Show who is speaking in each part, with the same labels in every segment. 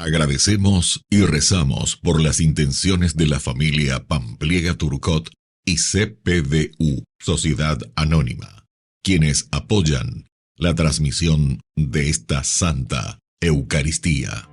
Speaker 1: Agradecemos y rezamos por las intenciones de la familia Pampliega Turcot y CPDU, Sociedad Anónima, quienes apoyan la transmisión de esta Santa Eucaristía.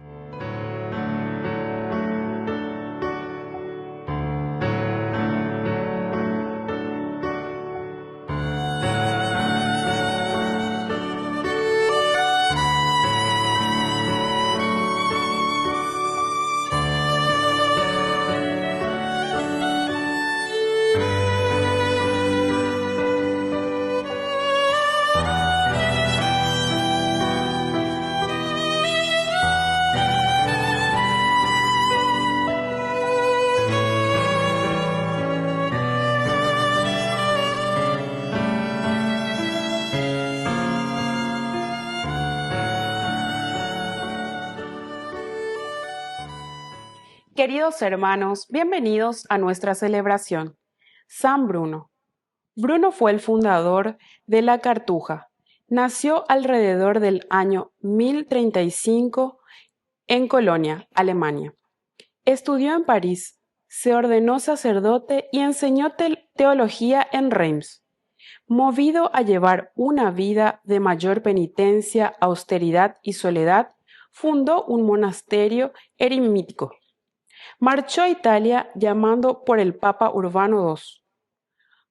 Speaker 2: Queridos hermanos, bienvenidos a nuestra celebración. San Bruno. Bruno fue el fundador de la Cartuja. Nació alrededor del año 1035 en Colonia, Alemania. Estudió en París, se ordenó sacerdote y enseñó teología en Reims. Movido a llevar una vida de mayor penitencia, austeridad y soledad, fundó un monasterio eremítico. Marchó a Italia llamado por el Papa Urbano II,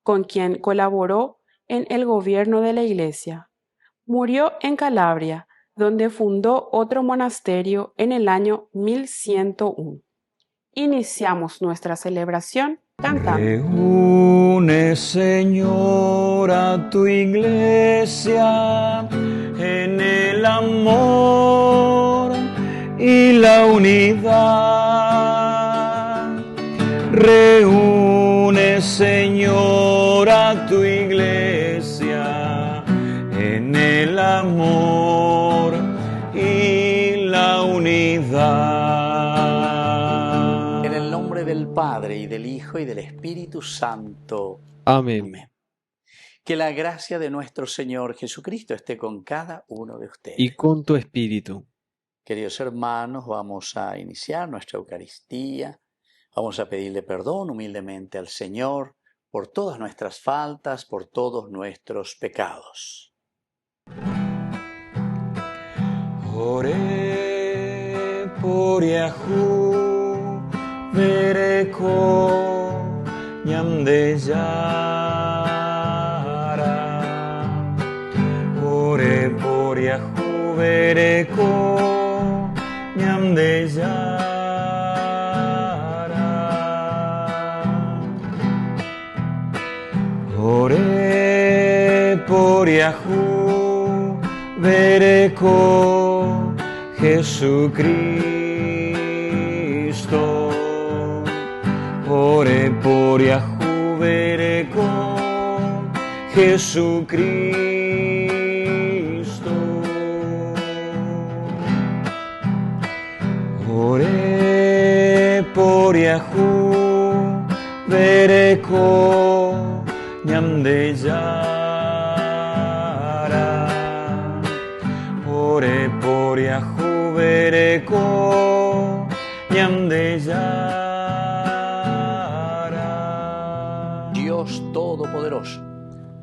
Speaker 2: con quien colaboró en el gobierno de la Iglesia. Murió en Calabria, donde fundó otro monasterio en el año 1101. Iniciamos nuestra celebración cantando.
Speaker 3: Reúne, Señor, a tu iglesia en el amor y la unidad. Reúne, Señor, a tu iglesia en el amor y la unidad.
Speaker 4: En el nombre del Padre, y del Hijo, y del Espíritu Santo.
Speaker 5: Amén.
Speaker 4: Amén. Que la gracia de nuestro Señor Jesucristo esté con cada uno de ustedes.
Speaker 5: Y con tu espíritu.
Speaker 4: Queridos hermanos, vamos a iniciar nuestra Eucaristía. Vamos a pedirle perdón humildemente al Señor por todas nuestras faltas, por todos nuestros pecados.
Speaker 3: Ore por Yahu, vereko nyamde yara. Ore por Yahu, vereko nyamde yara. Ore por Yahu, vereko Jesucristo. Ore por Yahu, vereko Jesucristo. Ore por Yahu, vereko nyamde yara. Ore por Yahu, vereko nyamde yara.
Speaker 4: Dios Todopoderoso,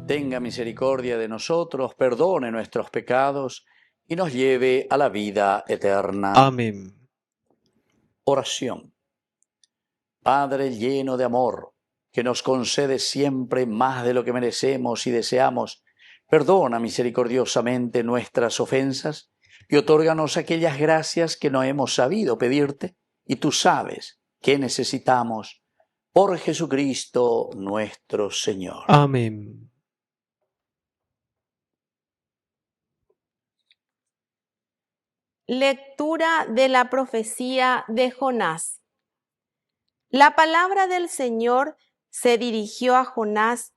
Speaker 4: tenga misericordia de nosotros, perdone nuestros pecados y nos lleve a la vida eterna.
Speaker 5: Amén.
Speaker 4: Oración. Padre lleno de amor, que nos concede siempre más de lo que merecemos y deseamos, perdona misericordiosamente nuestras ofensas y otórganos aquellas gracias que no hemos sabido pedirte y tú sabes que necesitamos. Por Jesucristo nuestro Señor.
Speaker 5: Amén.
Speaker 6: Lectura de la profecía de Jonás. La palabra del Señor se dirigió a Jonás,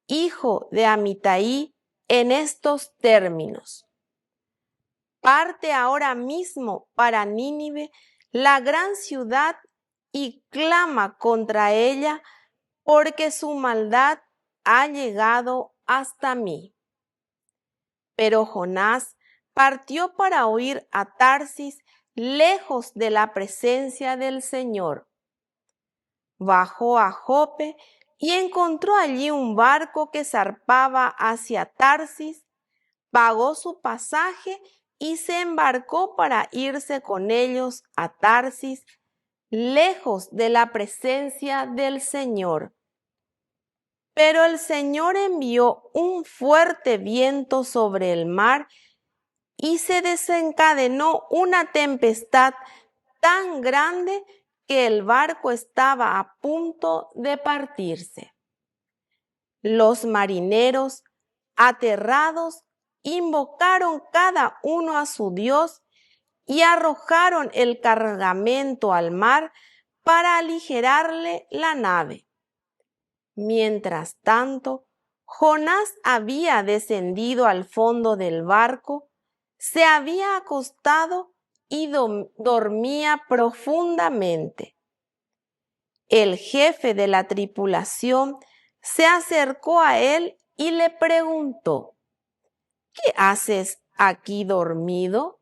Speaker 6: hijo de Amitai, en estos términos: parte ahora mismo para Nínive, la gran ciudad, y clama contra ella, porque su maldad ha llegado hasta mí. Pero Jonás partió para huir a Tarsis lejos de la presencia del Señor. Bajó a Jope y encontró allí un barco que zarpaba hacia Tarsis, pagó su pasaje y se embarcó para irse con ellos a Tarsis, lejos de la presencia del Señor. Pero el Señor envió un fuerte viento sobre el mar y se desencadenó una tempestad tan grande que el barco estaba a punto de partirse. Los marineros, aterrados, invocaron cada uno a su Dios y arrojaron el cargamento al mar para aligerarle la nave. Mientras tanto, Jonás había descendido al fondo del barco, se había acostado y dormía profundamente. El jefe de la tripulación se acercó a él y le preguntó: ¿Qué haces aquí dormido?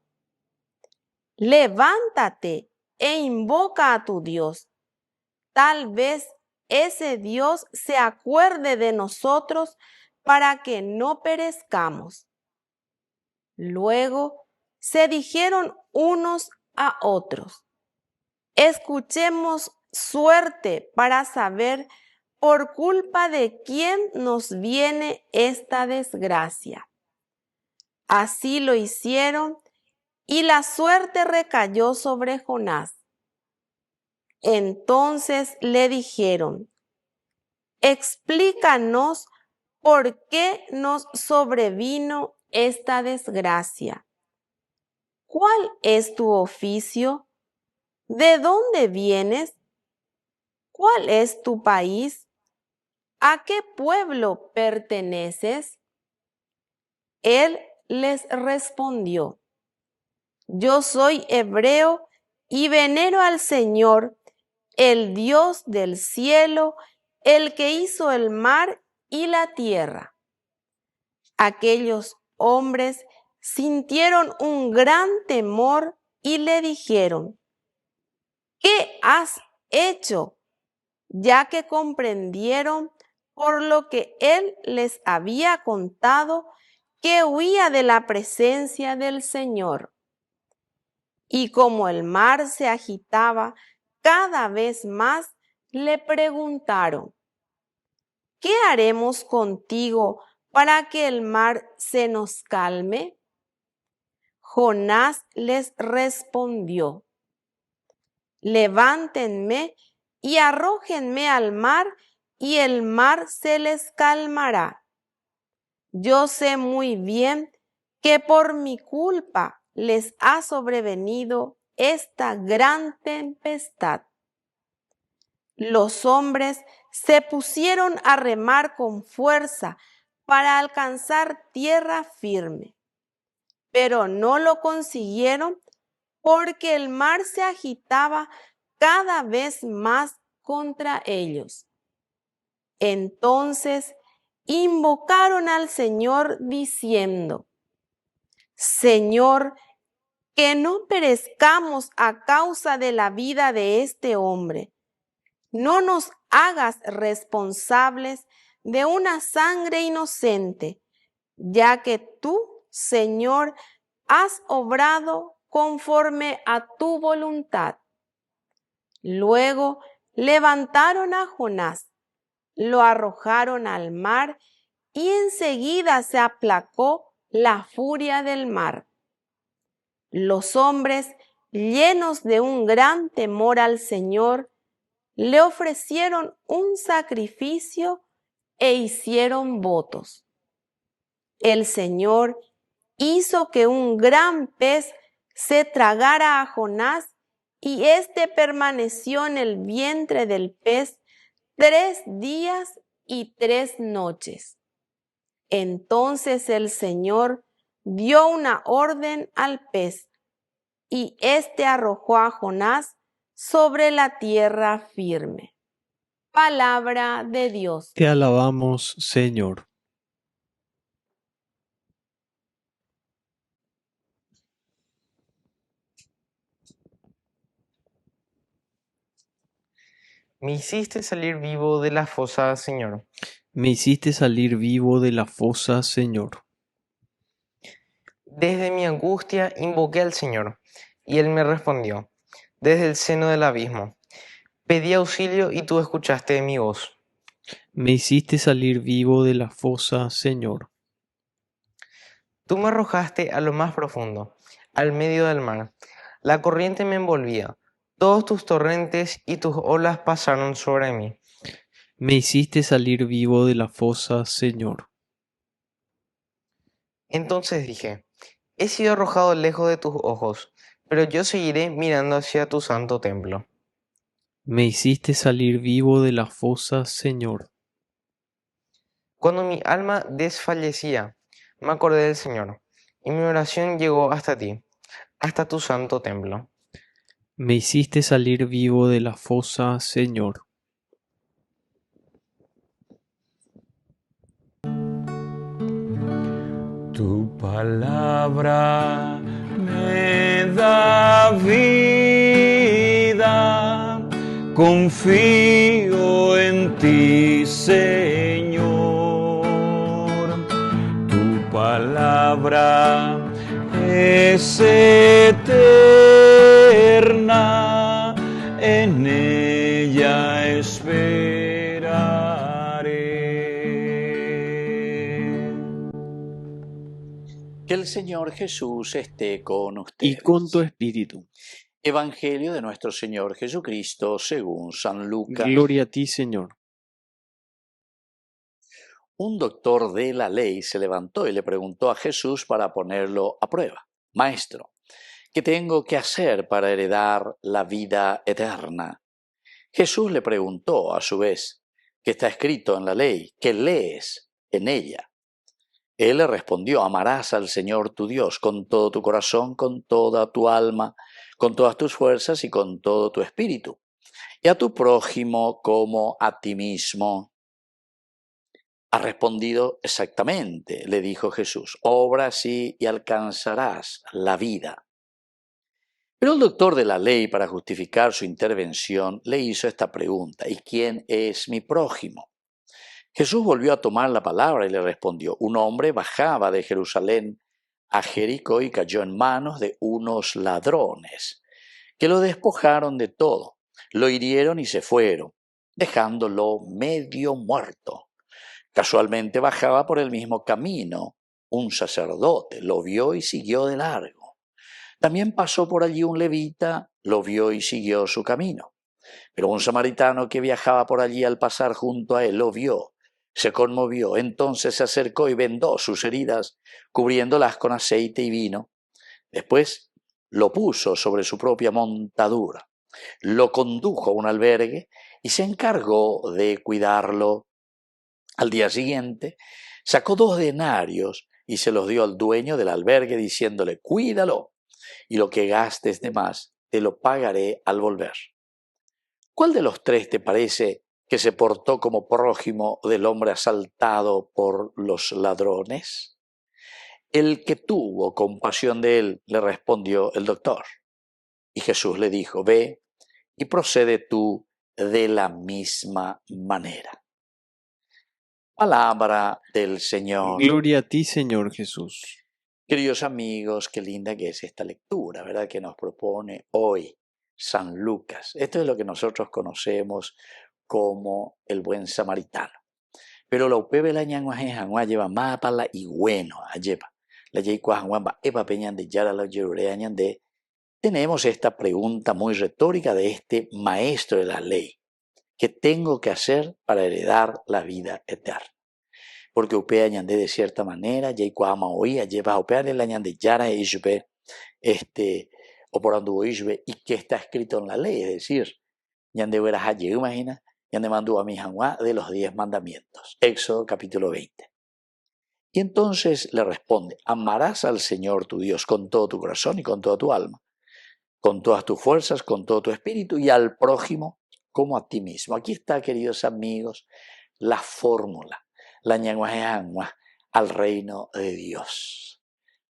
Speaker 6: Levántate e invoca a tu Dios. Tal vez ese Dios se acuerde de nosotros para que no perezcamos. Luego se dijeron unos a otros: escuchemos suerte para saber por culpa de quién nos viene esta desgracia. Así lo hicieron y la suerte recayó sobre Jonás. Entonces le dijeron: explícanos por qué nos sobrevino esta desgracia. ¿Cuál es tu oficio? ¿De dónde vienes? ¿Cuál es tu país? ¿A qué pueblo perteneces? Él les respondió: yo soy hebreo y venero al Señor, el Dios del cielo, el que hizo el mar y la tierra. Aquellos hombres sintieron un gran temor y le dijeron: ¿qué has hecho? Ya que comprendieron por lo que él les había contado que huía de la presencia del Señor. Y como el mar se agitaba cada vez más, le preguntaron: ¿qué haremos contigo para que el mar se nos calme? Jonás les respondió: levántenme y arrójenme al mar, y el mar se les calmará. Yo sé muy bien que por mi culpa les ha sobrevenido esta gran tempestad. Los hombres se pusieron a remar con fuerza para alcanzar tierra firme, pero no lo consiguieron porque el mar se agitaba cada vez más contra ellos. Entonces invocaron al Señor diciendo: Señor, que no perezcamos a causa de la vida de este hombre. No nos hagas responsables de una sangre inocente, ya que tú, Señor, has obrado conforme a tu voluntad. Luego levantaron a Jonás, lo arrojaron al mar y enseguida se aplacó la furia del mar. Los hombres, llenos de un gran temor al Señor, le ofrecieron un sacrificio e hicieron votos. El Señor hizo que un gran pez se tragara a Jonás y éste permaneció en el vientre del pez 3 días y 3 noches. Entonces el Señor dio una orden al pez y éste arrojó a Jonás sobre la tierra firme. Palabra de Dios.
Speaker 5: Te alabamos, Señor.
Speaker 3: Me hiciste salir vivo de la fosa, Señor.
Speaker 5: Me hiciste salir vivo de la fosa, Señor.
Speaker 3: Desde mi angustia invoqué al Señor, y Él me respondió. Desde el seno del abismo pedí auxilio y tú escuchaste mi voz.
Speaker 5: Me hiciste salir vivo de la fosa, Señor.
Speaker 3: Tú me arrojaste a lo más profundo, al medio del mar. La corriente me envolvía. Todos tus torrentes y tus olas pasaron sobre mí.
Speaker 5: Me hiciste salir vivo de la fosa, Señor.
Speaker 3: Entonces dije, he sido arrojado lejos de tus ojos, pero yo seguiré mirando hacia tu santo templo.
Speaker 5: Me hiciste salir vivo de la fosa, Señor.
Speaker 3: Cuando mi alma desfallecía, me acordé del Señor, y mi oración llegó hasta ti, hasta tu santo templo.
Speaker 5: Me hiciste salir vivo de la fosa, Señor.
Speaker 3: Tu palabra me da vida, confío en ti, Señor. Tu palabra es eterna, en ella esperaré.
Speaker 4: Que el Señor Jesús esté con
Speaker 5: Y
Speaker 4: ustedes.
Speaker 5: con tu espíritu.
Speaker 4: Evangelio de nuestro Señor Jesucristo según San Lucas.
Speaker 5: Gloria a ti, Señor.
Speaker 4: Un doctor de la ley se levantó y le preguntó a Jesús para ponerlo a prueba. Maestro, ¿qué tengo que hacer para heredar la vida eterna? Jesús le preguntó a su vez, ¿qué está escrito en la ley? ¿Qué lees en ella? Él le respondió, amarás al Señor tu Dios con todo tu corazón, con toda tu alma, con todas tus fuerzas y con todo tu espíritu, y a tu prójimo como a ti mismo. Ha respondido exactamente, le dijo Jesús, obra así y alcanzarás la vida. Pero el doctor de la ley, para justificar su intervención, le hizo esta pregunta, ¿y quién es mi prójimo? Jesús volvió a tomar la palabra y le respondió, un hombre bajaba de Jerusalén a Jericó y cayó en manos de unos ladrones, que lo despojaron de todo, lo hirieron y se fueron, dejándolo medio muerto. Casualmente bajaba por el mismo camino un sacerdote, lo vio y siguió de largo. También pasó por allí un levita, lo vio y siguió su camino. Pero un samaritano que viajaba por allí al pasar junto a él lo vio, se conmovió, entonces se acercó y vendó sus heridas, cubriéndolas con aceite y vino. Después lo puso sobre su propia montadura, lo condujo a un albergue y se encargó de cuidarlo. Al día siguiente sacó 2 denarios y se los dio al dueño del albergue diciéndole, cuídalo y lo que gastes de más te lo pagaré al volver. ¿Cuál de los 3 te parece que se portó como prójimo del hombre asaltado por los ladrones? El que tuvo compasión de él, le respondió el doctor. Y Jesús le dijo, ve y procede tú de la misma manera. Palabra del Señor.
Speaker 5: Gloria a ti, Señor Jesús.
Speaker 4: Queridos amigos, qué linda que es esta lectura, ¿verdad? Que nos propone hoy San Lucas. Esto es lo que nosotros conocemos como el buen samaritano. Pero la upebe la ñanguaje lleva más para y bueno, lleva. La yeikuajanguamba epa peñan de yara la yerureañan de. Tenemos esta pregunta muy retórica de este maestro de la ley. ¿Qué tengo que hacer para heredar la vida eterna? Porque upea ñande de cierta manera, yeikuama oía, lleva upea de la ñande yara ishbe, o por anduvo ishbe, y que está escrito en la ley, es decir, ñande verás allí, imagina, ñande mandó a mi janguá de los 10 mandamientos. Éxodo capítulo 20. Y entonces le responde, amarás al Señor tu Dios con todo tu corazón y con toda tu alma, con todas tus fuerzas, con todo tu espíritu y al prójimo como a ti mismo. Aquí está, queridos amigos, la fórmula, la ñanguajeangua al reino de Dios.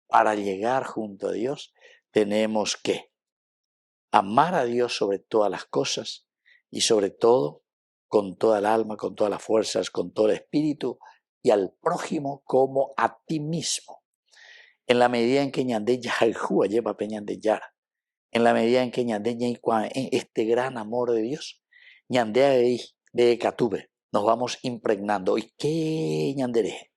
Speaker 4: Para llegar junto a Dios tenemos que amar a Dios sobre todas las cosas y sobre todo con toda el alma, con todas las fuerzas, con todo el espíritu y al prójimo como a ti mismo. En la medida en que ñande yajajúa lleva peñande yara, en la medida en que ñande ñaicua este gran amor de Dios, ñande ahí de catube, nos vamos impregnando. Hoy que ñandere,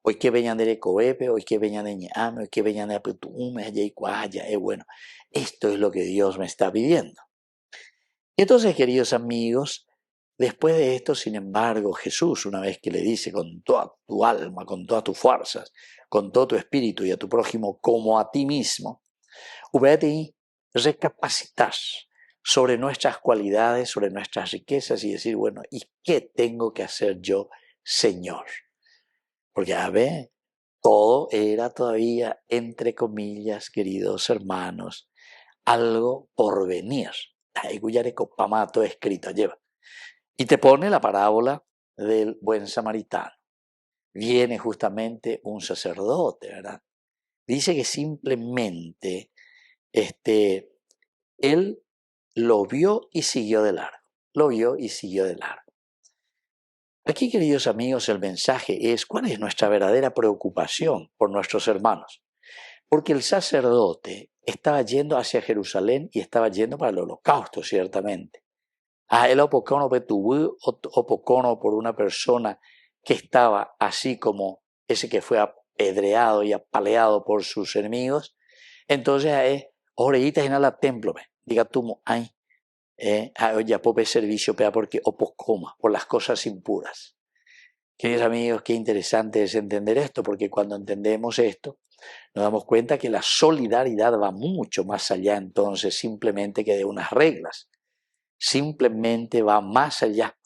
Speaker 4: hoy que veñandere coepe, hoy que veñande ñame, hoy que veñande apetume, yaicuaya, bueno, esto es lo que Dios me está pidiendo. Y entonces, queridos amigos, después de esto, sin embargo, Jesús, una vez que le dice con toda tu alma, con todas tus fuerzas, con todo tu espíritu y a tu prójimo como a ti mismo, ubeti recapacitas sobre nuestras cualidades, sobre nuestras riquezas y decir, bueno, ¿y qué tengo que hacer yo, Señor? Porque a ver, todo era todavía, entre comillas, queridos hermanos, algo por venir. Todo escrito lleva. Y te pone la parábola del buen samaritano. Viene justamente un sacerdote, ¿verdad? Dice que simplemente él lo vio y siguió de largo. Lo vio y siguió de largo. Aquí, queridos amigos, el mensaje es cuál es nuestra verdadera preocupación por nuestros hermanos. Porque el sacerdote estaba yendo hacia Jerusalén y estaba yendo para el holocausto, ciertamente. El opocono petubú, opocono por una persona que estaba así como ese que fue apedreado y apaleado por sus enemigos. Entonces, oreítas en el templo, diga tú, ya pope servicio, porque opocoma, por las cosas impuras. Queridos amigos, qué interesante es entender esto, porque cuando entendemos esto, nos damos cuenta que la solidaridad va mucho más allá entonces simplemente que de unas reglas. Simplemente va más allá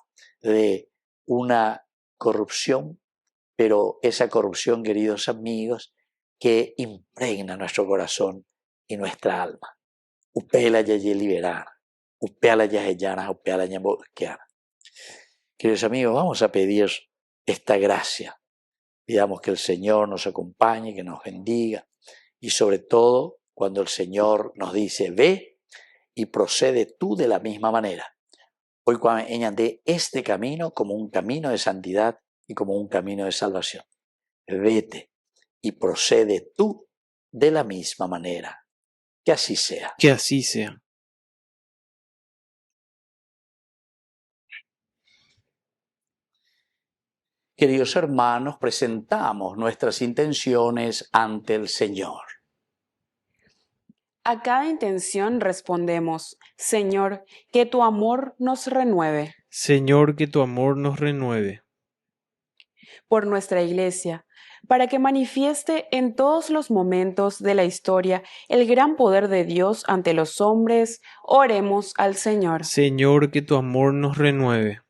Speaker 4: de una corrupción, pero esa corrupción, queridos amigos, que impregna nuestro corazón y nuestra alma. Upela ya liberar, upela ya hellana, upela ya bosquear. Queridos amigos, vamos a pedir esta gracia. Pidamos que el Señor nos acompañe, que nos bendiga y sobre todo cuando el Señor nos dice, ve y procede tú de la misma manera. Hoy añade este camino como un camino de santidad y como un camino de salvación. Vete y procede tú de la misma manera. Que así sea.
Speaker 5: Que así sea.
Speaker 4: Queridos hermanos, presentamos nuestras intenciones ante el Señor.
Speaker 2: A cada intención respondemos, Señor, que tu amor nos renueve.
Speaker 5: Señor, que tu amor nos renueve.
Speaker 2: Por nuestra Iglesia, para que manifieste en todos los momentos de la historia el gran poder de Dios ante los hombres, oremos al Señor.
Speaker 5: Señor, que tu amor nos renueve.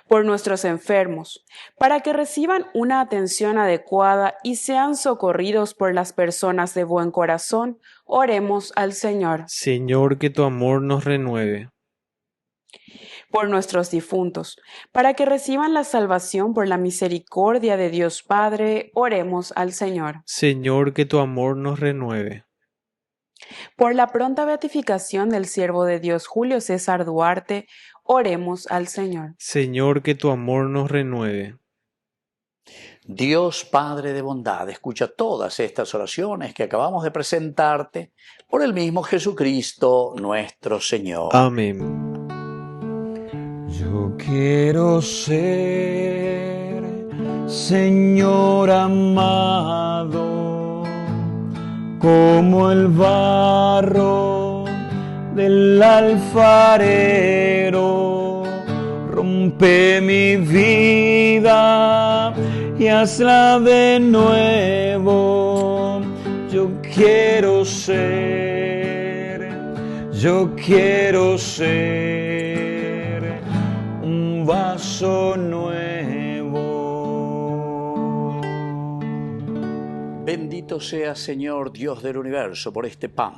Speaker 2: Por nuestros enfermos, para que reciban una atención adecuada y sean socorridos por las personas de buen corazón, oremos al Señor.
Speaker 5: Señor, que tu amor nos renueve.
Speaker 2: Por nuestros difuntos, para que reciban la salvación por la misericordia de Dios Padre, oremos al Señor.
Speaker 5: Señor, que tu amor nos renueve.
Speaker 2: Por la pronta beatificación del siervo de Dios Julio César Duarte, oremos al Señor.
Speaker 5: Señor, que tu amor nos renueve.
Speaker 4: Dios Padre de bondad, escucha todas estas oraciones que acabamos de presentarte por el mismo Jesucristo nuestro Señor.
Speaker 5: Amén.
Speaker 7: Yo quiero ser, Señor amado, como el barro del alfarero. Rompe mi vida y hazla de nuevo. Yo quiero ser un vaso nuevo.
Speaker 4: Bendito sea, Señor Dios del universo, por este pan,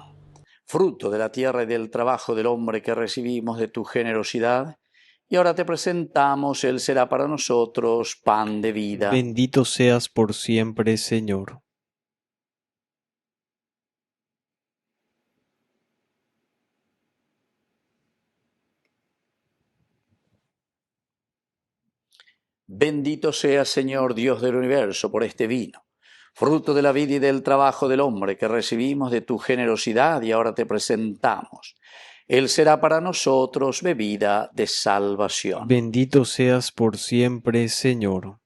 Speaker 4: fruto de la tierra y del trabajo del hombre que recibimos de tu generosidad. Y ahora te presentamos, Él será para nosotros pan de vida.
Speaker 5: Bendito seas por siempre, Señor.
Speaker 4: Bendito seas, Señor Dios del universo, por este vino, fruto de la vida y del trabajo del hombre que recibimos de tu generosidad y ahora te presentamos. Él será para nosotros bebida de salvación.
Speaker 5: Bendito seas por siempre, Señor.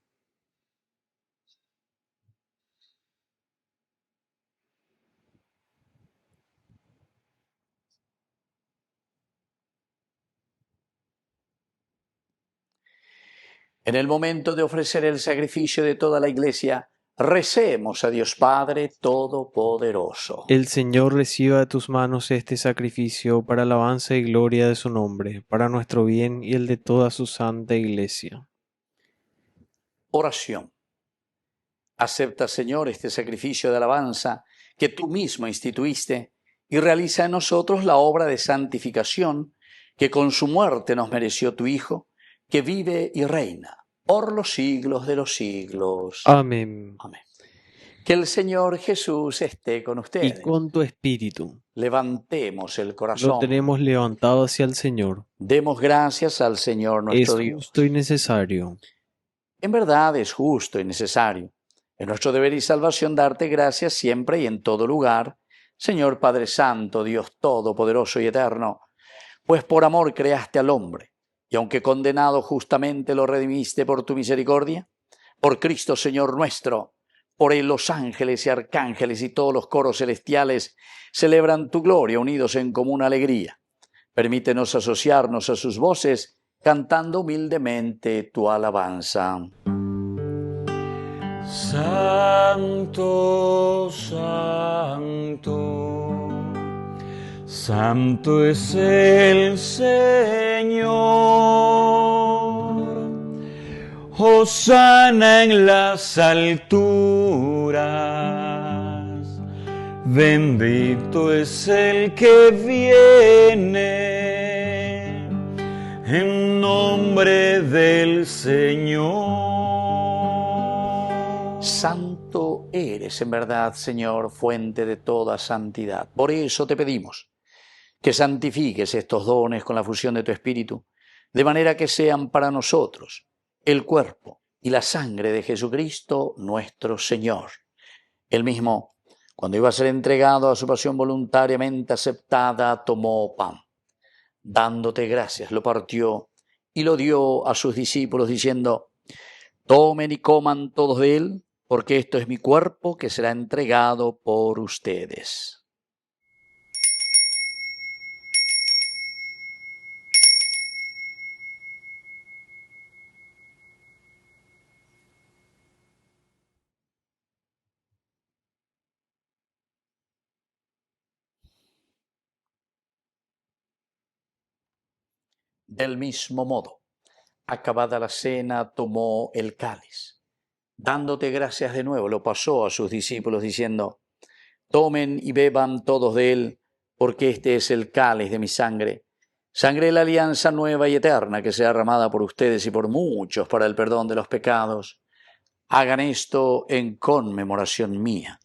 Speaker 4: En el momento de ofrecer el sacrificio de toda la Iglesia, recemos a Dios Padre Todopoderoso.
Speaker 5: El Señor reciba de tus manos este sacrificio para alabanza y gloria de su nombre, para nuestro bien y el de toda su santa Iglesia.
Speaker 4: Oración. Acepta, Señor, este sacrificio de alabanza que tú mismo instituiste y realiza en nosotros la obra de santificación que con su muerte nos mereció tu Hijo, que vive y reina por los siglos de los siglos.
Speaker 5: Amén.
Speaker 4: Amén. Que el Señor Jesús esté con ustedes.
Speaker 5: Y con tu espíritu.
Speaker 4: Levantemos el corazón.
Speaker 5: Lo tenemos levantado hacia el Señor.
Speaker 4: Demos gracias al Señor nuestro Dios.
Speaker 5: Es justo y necesario.
Speaker 4: En verdad es justo y necesario. Es nuestro deber y salvación darte gracias siempre y en todo lugar, Señor Padre Santo, Dios Todopoderoso y Eterno, pues por amor creaste al hombre, y aunque condenado justamente lo redimiste por tu misericordia, por Cristo Señor nuestro, por él los ángeles y arcángeles y todos los coros celestiales celebran tu gloria unidos en común alegría. Permítenos asociarnos a sus voces, cantando humildemente tu alabanza.
Speaker 7: Santo, santo, santo es el Señor. Hosana en las alturas. Bendito es el que viene en nombre del Señor.
Speaker 4: Santo eres en verdad, Señor, fuente de toda santidad. Por eso te pedimos que santifiques estos dones con la fusión de tu Espíritu, de manera que sean para nosotros el cuerpo y la sangre de Jesucristo nuestro Señor. Él mismo, cuando iba a ser entregado a su pasión voluntariamente aceptada, tomó pan. Dándote gracias, lo partió y lo dio a sus discípulos, diciendo: tomen y coman todos de él, porque esto es mi cuerpo que será entregado por ustedes. Del mismo modo, acabada la cena, tomó el cáliz. Dándote gracias de nuevo, lo pasó a sus discípulos diciendo: tomen y beban todos de él, porque este es el cáliz de mi sangre, sangre de la alianza nueva y eterna que sea derramada por ustedes y por muchos para el perdón de los pecados. Hagan esto en conmemoración mía.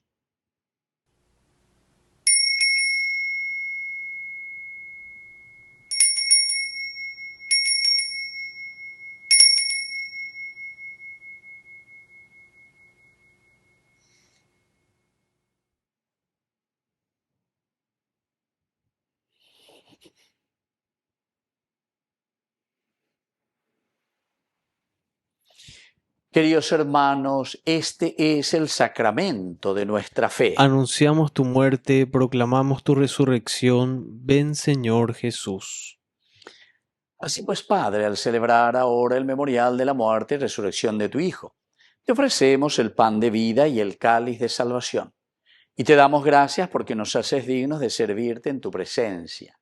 Speaker 4: Queridos hermanos, este es el sacramento de nuestra fe.
Speaker 5: Anunciamos tu muerte, proclamamos tu resurrección. Ven, Señor Jesús.
Speaker 4: Así pues, Padre, al celebrar ahora el memorial de la muerte y resurrección de tu Hijo, te ofrecemos el pan de vida y el cáliz de salvación. Y te damos gracias porque nos haces dignos de servirte en tu presencia.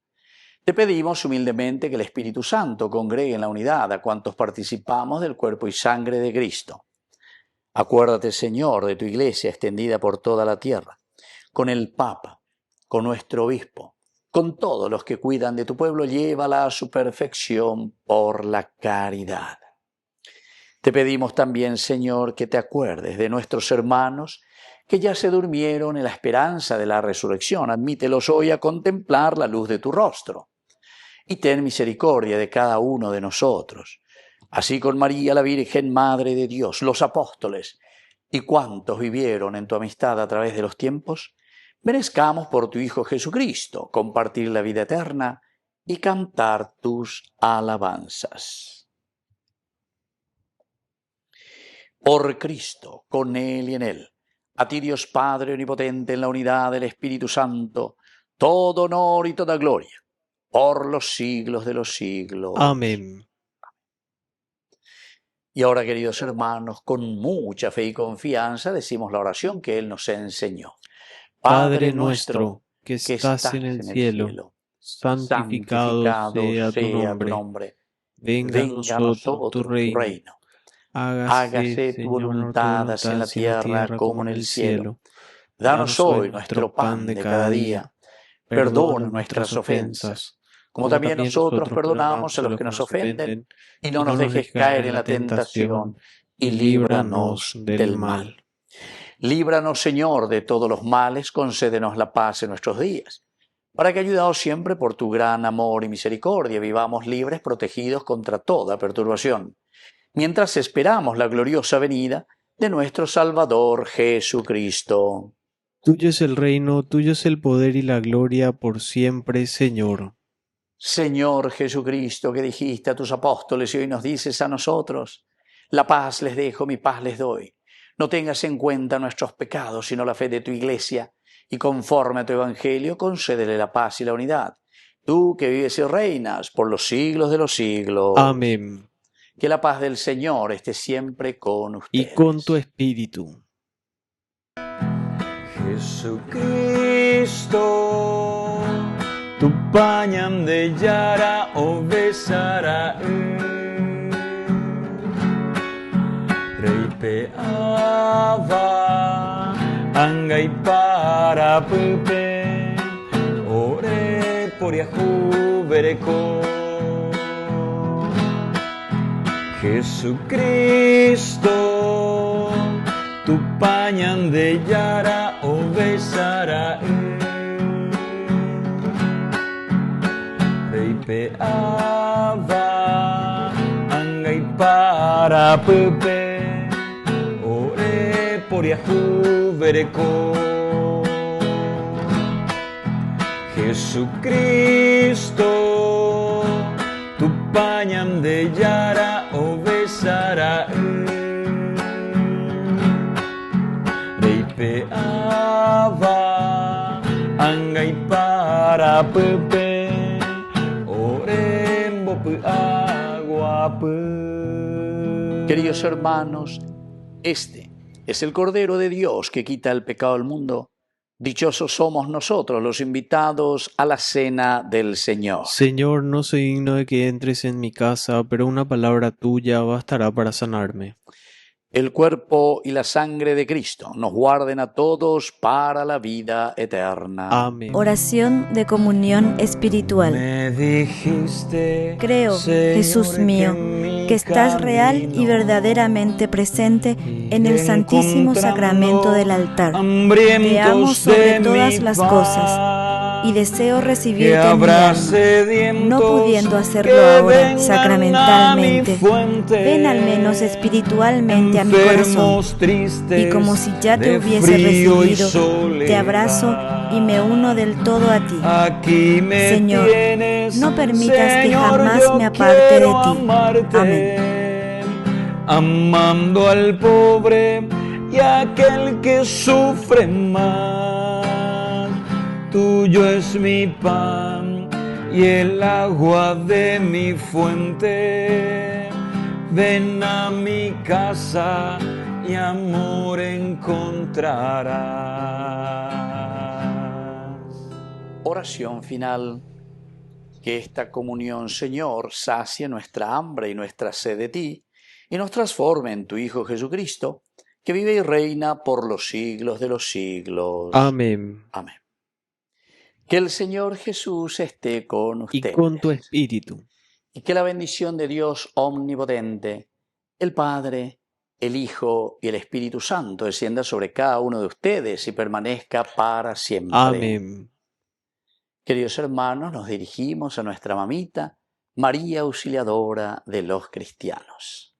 Speaker 4: Te pedimos humildemente que el Espíritu Santo congregue en la unidad a cuantos participamos del cuerpo y sangre de Cristo. Acuérdate, Señor, de tu Iglesia extendida por toda la tierra, con el Papa, con nuestro Obispo, con todos los que cuidan de tu pueblo, llévala a su perfección por la caridad. Te pedimos también, Señor, que te acuerdes de nuestros hermanos que ya se durmieron en la esperanza de la resurrección. Admítelos hoy a contemplar la luz de tu rostro. Y ten misericordia de cada uno de nosotros. Así con María, la Virgen Madre de Dios, los apóstoles y cuantos vivieron en tu amistad a través de los tiempos, merezcamos por tu Hijo Jesucristo compartir la vida eterna y cantar tus alabanzas. Por Cristo, con Él y en Él, a ti Dios Padre Omnipotente, en la unidad del Espíritu Santo, todo honor y toda gloria, por los siglos de los siglos.
Speaker 5: Amén.
Speaker 4: Y ahora, queridos hermanos, con mucha fe y confianza decimos la oración que Él nos enseñó.
Speaker 5: Padre nuestro, que estás en el cielo, santificado sea tu nombre. Venga a nosotros tu reino.
Speaker 4: Hágase tu voluntad así en la tierra como en el cielo. Danos hoy nuestro pan de cada día. Perdona nuestras ofensas, como también nosotros perdonamos a los que nos ofenden. Y no nos dejes caer en la tentación, y líbranos del mal. Líbranos, Señor, de todos los males, concédenos la paz en nuestros días, para que, ayudados siempre por tu gran amor y misericordia, vivamos libres, protegidos contra toda perturbación, mientras esperamos la gloriosa venida de nuestro Salvador Jesucristo.
Speaker 5: Tuyo es el reino, tuyo es el poder y la gloria por siempre, Señor.
Speaker 4: Señor Jesucristo, que dijiste a tus apóstoles y hoy nos dices a nosotros, la paz les dejo, mi paz les doy. No tengas en cuenta nuestros pecados, sino la fe de tu Iglesia, y conforme a tu Evangelio, concédele la paz y la unidad. Tú que vives y reinas por los siglos de los siglos.
Speaker 5: Amén.
Speaker 4: Que la paz del Señor esté siempre con ustedes.
Speaker 5: Y con tu espíritu.
Speaker 7: Jesucristo, tu pañam de yara o besara Reipe ava angai para pepe ore por yahu vereko Jesucristo, tu pañam de yara o besara Reipe ava angai para pepe ore por yahu vereko Jesucristo, tu pañam de yara o besara Reipe ava angai para pepe ore bopu agua
Speaker 4: Queridos hermanos, este es el Cordero de Dios que quita el pecado del mundo. Dichosos somos nosotros los invitados a la cena del Señor.
Speaker 5: Señor, no soy digno de que entres en mi casa, pero una palabra tuya bastará para sanarme.
Speaker 4: El cuerpo y la sangre de Cristo nos guarden a todos para la vida eterna.
Speaker 5: Amén.
Speaker 8: Oración de comunión espiritual.
Speaker 7: Me dijiste,
Speaker 8: Creo,
Speaker 7: Señor,
Speaker 8: Jesús mío, que estás real y verdaderamente presente en el Santísimo Sacramento del altar. Te amo sobre todas las cosas y deseo recibirte en mi alma, no pudiendo hacerlo ahora sacramentalmente. Ven al menos espiritualmente a mi corazón, y como si ya te hubiese recibido, te abrazo y me uno del todo a ti. Señor, no permitas que jamás me aparte de ti. Amén.
Speaker 7: Amando al pobre y a aquel que sufre más, tuyo es mi pan y el agua de mi fuente. Ven a mi casa y amor encontrarás.
Speaker 4: Oración final. Que esta comunión, Señor, sacie nuestra hambre y nuestra sed de ti, y nos transforme en tu Hijo Jesucristo, que vive y reina por los siglos de los siglos.
Speaker 5: Amén.
Speaker 4: Amén. Que el Señor Jesús esté con
Speaker 5: Y
Speaker 4: ustedes.
Speaker 5: con tu espíritu.
Speaker 4: Y que la bendición de Dios omnipotente, el Padre, el Hijo y el Espíritu Santo descienda sobre cada uno de ustedes y permanezca para siempre.
Speaker 5: Amén.
Speaker 4: Queridos hermanos, nos dirigimos a nuestra mamita María Auxiliadora de los cristianos.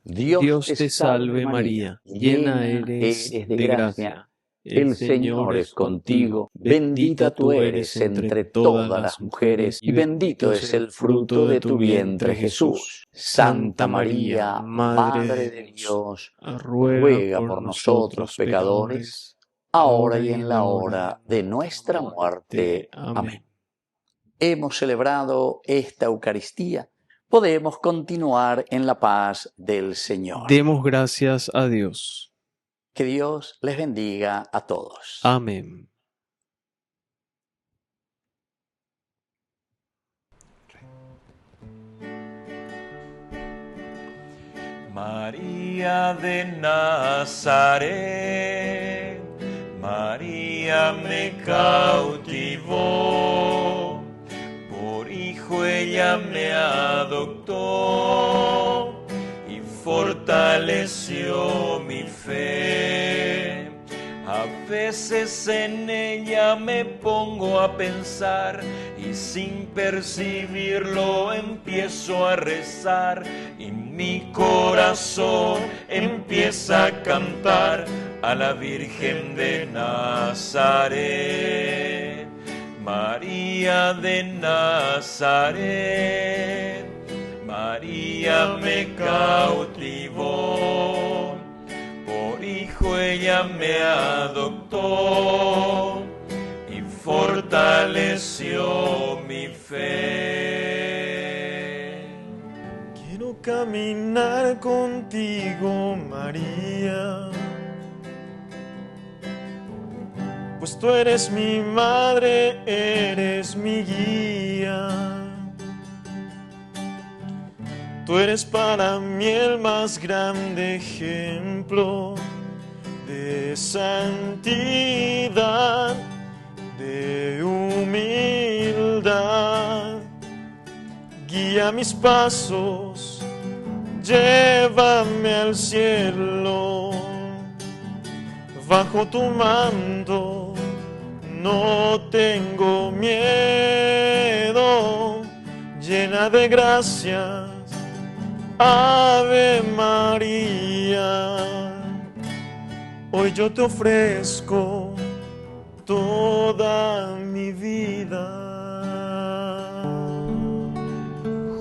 Speaker 5: Dios te salve María, llena eres de gracia. El Señor es contigo, bendita tú eres entre todas las mujeres, y bendito es el fruto de tu vientre Jesús. Santa María, Madre de Dios, ruega por nosotros pecadores, ahora y en la hora de nuestra muerte. Amén.
Speaker 4: Hemos celebrado esta Eucaristía. Podemos continuar en la paz del Señor.
Speaker 5: Demos gracias a Dios.
Speaker 4: Que Dios les bendiga a todos.
Speaker 5: Amén.
Speaker 7: María de Nazaret, María me cautivó, por hijo ella me adoptó y fortaleció mi fe. A veces en ella me pongo a pensar y sin percibirlo empiezo a rezar y mi corazón empieza a cantar a la Virgen de Nazaret. María de Nazaret, María me cautivó, por hijo ella me adoptó y fortaleció mi fe. Quiero caminar contigo, María, pues tú eres mi madre, eres mi guía. Tú eres para mí el más grande ejemplo de santidad, de humildad. Guía mis pasos, llévame al cielo. Bajo tu manto no tengo miedo, llena de gracias, Ave María. Hoy yo te ofrezco toda mi vida.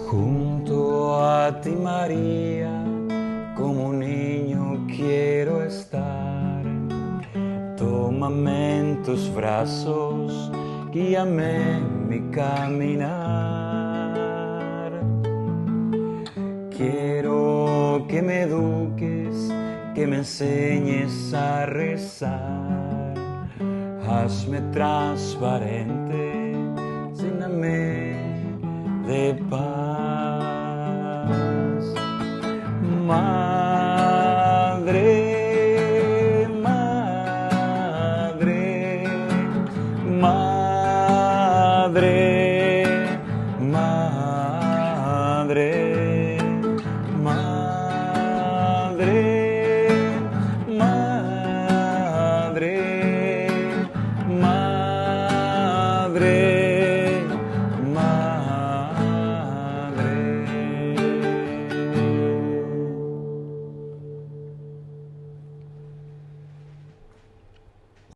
Speaker 7: Junto a ti, María, como un niño quiero estar. Tómame en tus brazos, guíame en mi caminar. Quiero que me eduques, que me enseñes a rezar. Hazme transparente, lléname de paz.